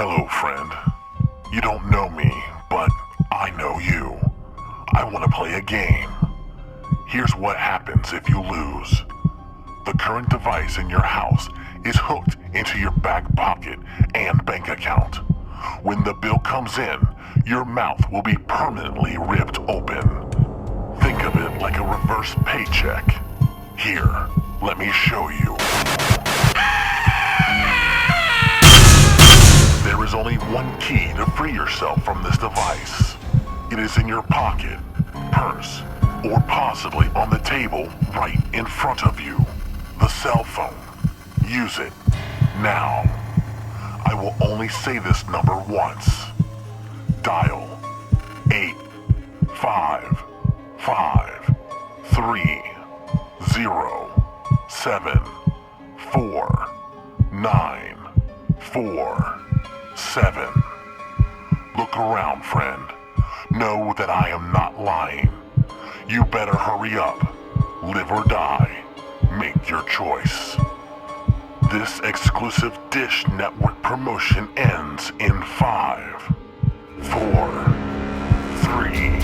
Hello, friend. You don't know me, but I know you. I want to play a game. Here's what happens if you lose. The current device in your house is hooked into your back pocket and bank account. When the bill comes in, your mouth will be permanently ripped open. Think of it like a reverse paycheck. Here, let me show you. There is only one key to free yourself from this device. It is in your pocket, purse, or possibly on the table right in front of you. The cell phone. Use it now. I will only say this number once. Dial 855-307-4947. Look around, friend. Know that I am not lying. You better hurry up. Live or die. Make your choice. This exclusive Dish Network promotion ends in 5, 4, 3,